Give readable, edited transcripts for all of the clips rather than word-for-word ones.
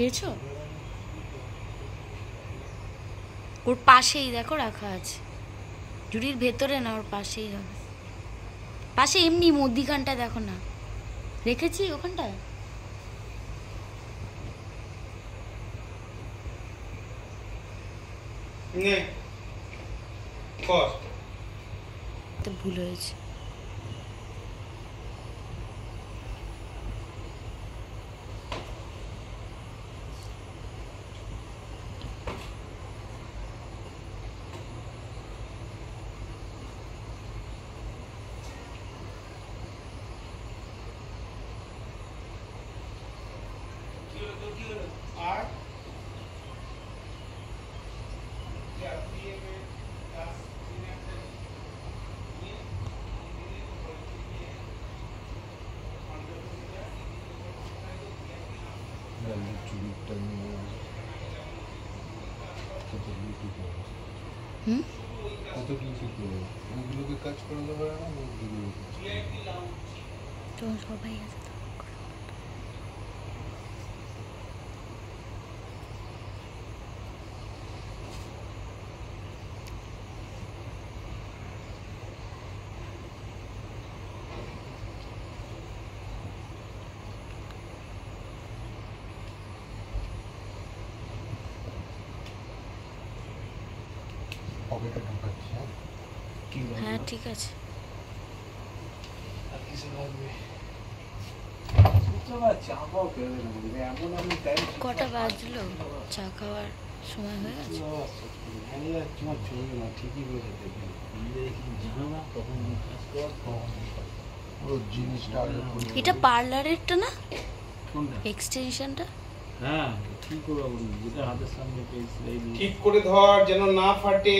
পেয়েছো? ওর পাশেই দেখো রাখা আছে, ঝুড়ির ভেতরে না, ওর পাশেই হবে, পাশে এমনি মধ্যিখানটা দেখো না, রেখেছি ওখানটায়। তো ভুল হয়েছে। সবাই আছে হ্যাঁ ঠিক আছে। কটা বাজলো? চা খাওয়ার সময় হয়ে গেছে। এটা পার্লারেরটা না, এক্সটেনশনটা? হ্যাঁ ঠিক করে যেটা হাতের সামনে ঠিক করে ধর যেন না ফাটে।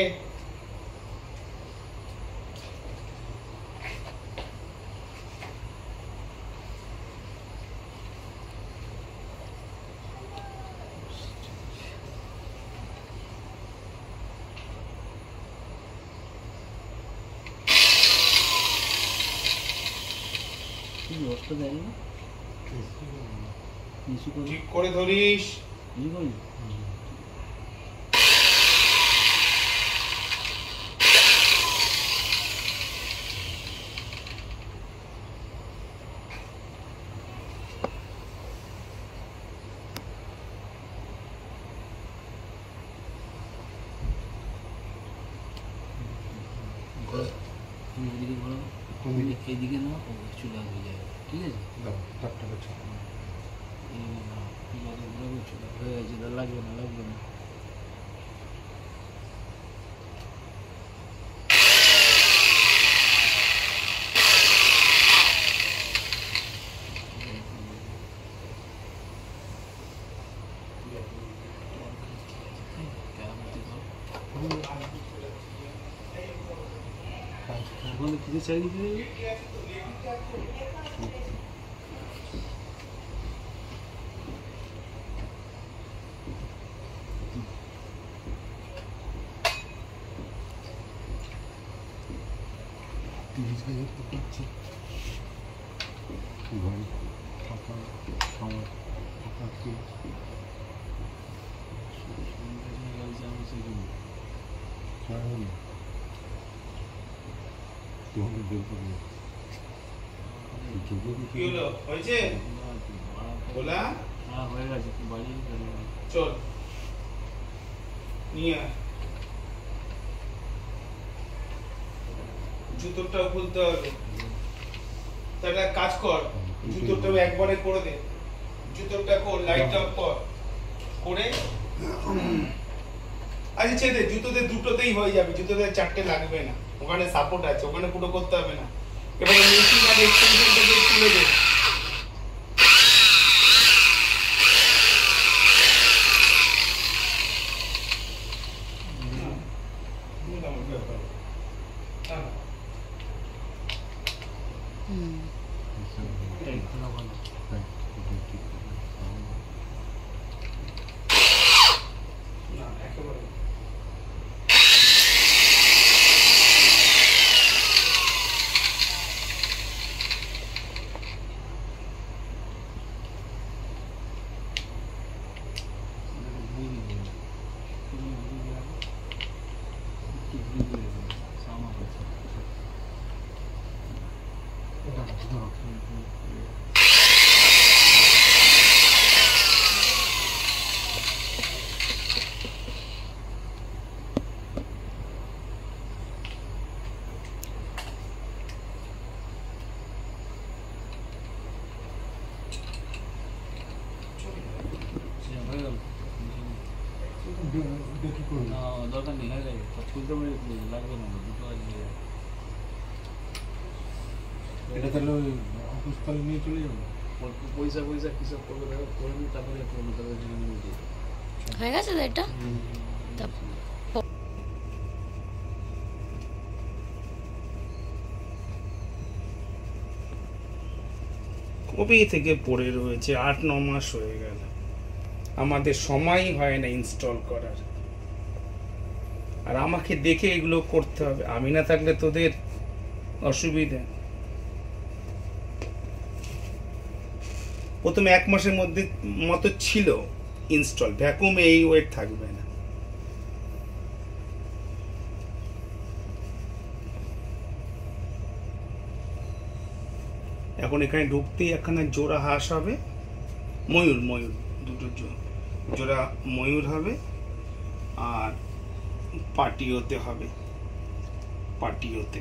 ঠিক করে ধরিস। এইদিকে না চলে আসবে যায়, ঠিক আছে? হয়ে গেছে, লাগবে না লাগবে না। কিছু চাই দিতে কি হলো? হয়েছে? বলা? হ্যাঁ হয়ে গেছে, বাড়ি চল নিয়ে আয়। জুতোটাও খুলতে হবে। তাহলে কাজ কর, জুতোটাও একবারে করে দে। জুতোটা কর, লাইট অফ কর, করে আচ্ছা ছেড়ে দে। জুতোতে দুটোতেই হয়ে যাবে, জুতোতে চারটে লাগবে না, ওখানে সাপোর্ট আছে, ওখানে পুরো করতে হবে না। এবারে মেশিন আর এক্সটেনশনটাকে তুলে দে। দুটো মিনিট লাগবে না, দুটো আজকে এটা তাহলে ওই অফিস তলে নিয়ে চলে যাবো। পয়সা পয়সা কিসব করবে দেখো, করে নিই তারপরে করবো, তারপরে নিয়ে দিয়ে হয়ে গেছে তো এটা? তা কবে থেকে পড়ে রয়েছে, 8-9 মাস হয়ে গেল, আমাদের সময়ই হয় না ইনস্টল করার। আর আমাকে দেখে এগুলো করতে হবে, আমি না থাকলে তোদের অসুবিধা। প্রথমে 1 মাসের মধ্যে মতো ছিল ইনস্টল, ভ্যাকুম এই ওয়েট থাকবে না। এখন এখানে ঢুকতেই একখানা জোড়া হাঁস হবে, ময়ূর ময়ূর দুটো জোড়া ময়ূর হবে, আর পাটিওতে হবে, পাটিওতে।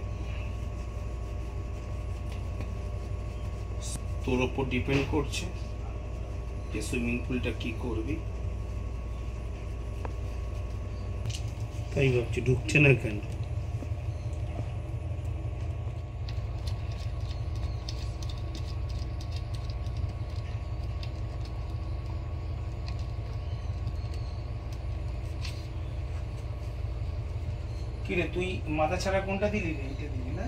তোর ওপর ডিপেন্ড করছে যে সুইমিং পুলটা কি করবি। তাই ভাবছি ঢুকছে না কেন। কিরে তুই মাথা ছাড়া কোনটা দিলি রে? এটা দিলি না?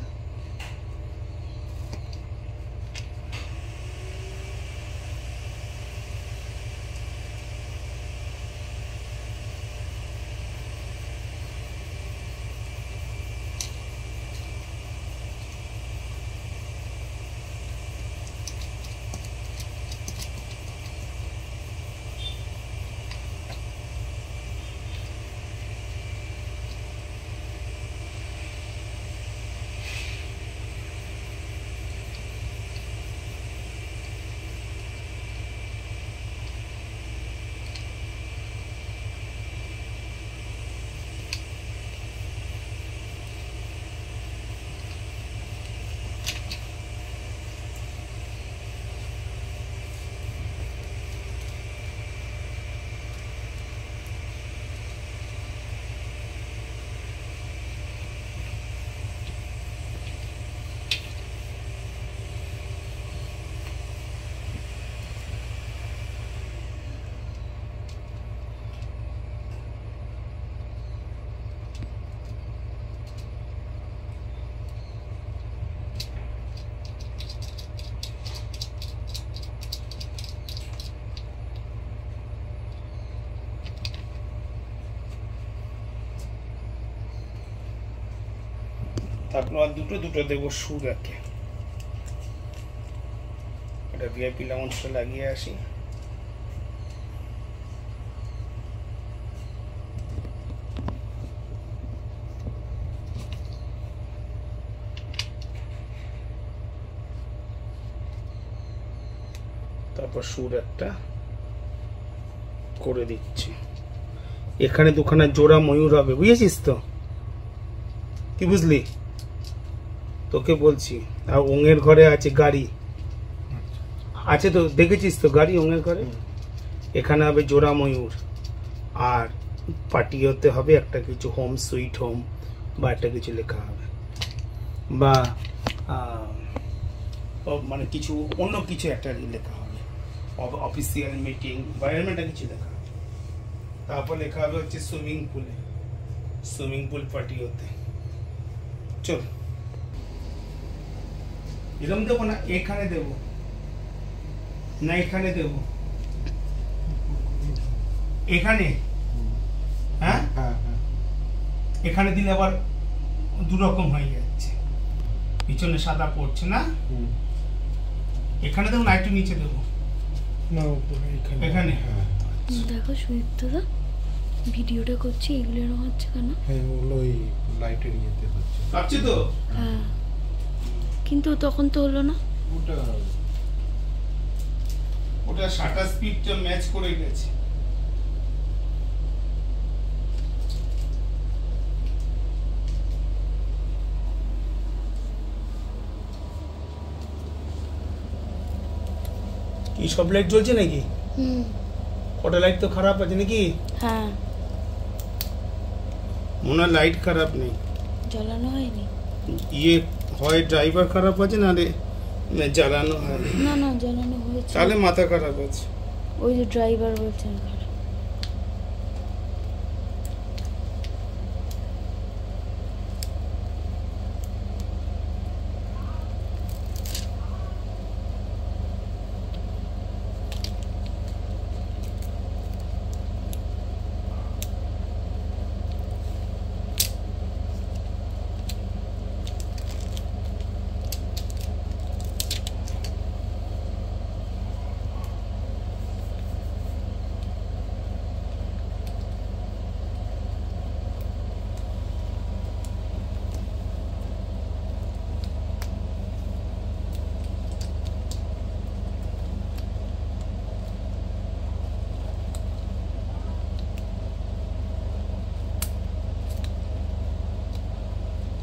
তারপর আর দুটো দেবো সুগাকে। এটা ভিআইপি লাউঞ্জটা লাগিয়ে আসি। তারপর সুর একটা করে দিচ্ছি। এখানে দুখানা জোড়া ময়ূর হবে, বুঝেছিস তো? কি বুঝলি? তোকে বলছি। আর ওঙের ঘরে আছে গাড়ি, আছে তো, দেখেছিস তো গাড়ি ওঙের ঘরে। এখানে হবে জোড়া ময়ূর, আর পাটিওতে হবে একটা কিছু হোম সুইট হোম বা একটা কিছু লেখা হবে, বা মানে কিছু অন্য কিছু একটা লেখা হবে, অফিসিয়াল মিটিং বা এরকম একটা কিছু লেখা হবে। তারপর লেখা হবে হচ্ছে সুইমিং পুল পাটিওতে। চল, এরকম দেবো না, এখানে দেবো না, এখানে দেবো, এখানে। হ্যাঁ, এখানে দিলে আবার দুরকম হয়ে যাচ্ছে, পিছনে সাদা পড়ছে না। এখানে দেবো না, একটু নিচে দেবো না, এখানে। দেখো সুদীপ্ত দা ভিডিওটা করছি, এগুলো এরকম হচ্ছে কেন? হ্যাঁ, ওগুলো ওই লাইটের ইয়েতে হচ্ছে। ভাবছি তো, হ্যাঁ, কিন্তু তখন তো হলো না। ওটা শাটার স্পিডটা ম্যাচ করে গেছে। কি সব লাইট জ্বলছে নাকি? কটা লাইট তো খারাপ আছে নাকি? হ্যাঁ, মনে হয় লাইট খারাপ নেই, জ্বালানো হয়নি। ইয়ে হয় ড্রাইভার খারাপ আছে, নাহলে জ্বালানো হয়। না না, জ্বালানো হয়েছে। তাহলে মাথা খারাপ আছে। ওই যে ড্রাইভার বলছেন খারাপ।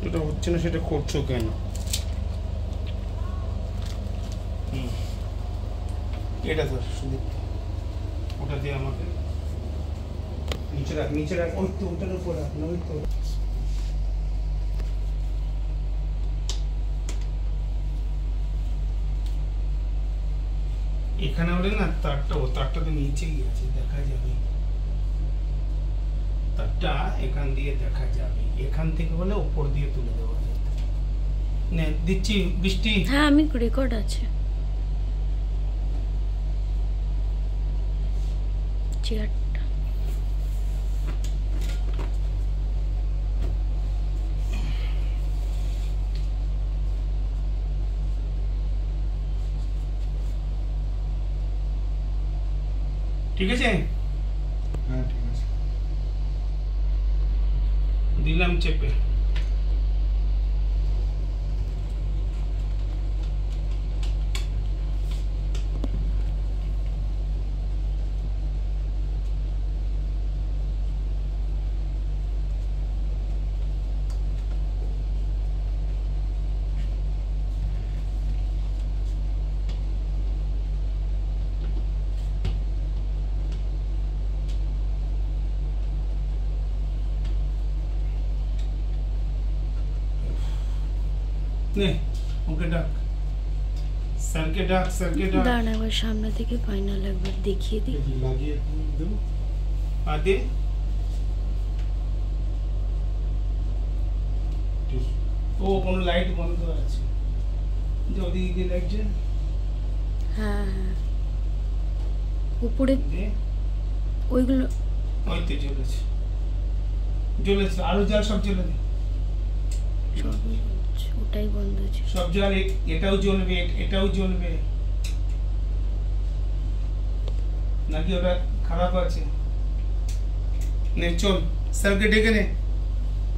এটা হচ্ছে না, সেটা করছো কেন? এটা ধর সুদীপ, ওটা দিয়ে আমাকে নিচে রাখ, নিচে রাখ। ওই তো ওটার উপর রাখ না, ওই তো। এখানে হলে না তারটা, ও তারটা তো নিচেই আছে, দেখা যাবে। তারটা এখান দিয়ে দেখা যাবে, এখান থেকে হলে উপর দিয়ে তুলে দেওয়া যায়। নে দিচ্ছি বৃষ্টি। হ্যাঁ, আমি রেকর্ড আছে। চেয়ারটা ঠিক আছে, হ্যাঁ ঠিক আছে। দিলাম চেপে। নে ওকে ডাক, স্যারকে ডাক, স্যারকে ডাক। দাঁড়ান, একবার সামনে থেকে ফাইনাল একবার দেখিয়ে দিই। লাগিয়ে দেবো। আদে ও কোনো লাইট বন্ধ আছে, যে ওদিকে লাগছে। হ্যাঁ হ্যাঁ, উপরে দে, ওইগুলো ওই তো জ্বলেছে, জ্বলেছে। আরো জাল সব জ্বলে দে, সবই হচ্ছে, ওটাই বন্ধ আছে। সব জাল। এটাও জ্বলবে, এটাও জ্বলবে। নাকি ওটা খারাপ আছে? নে চল, স্যারকে ডেকে নে।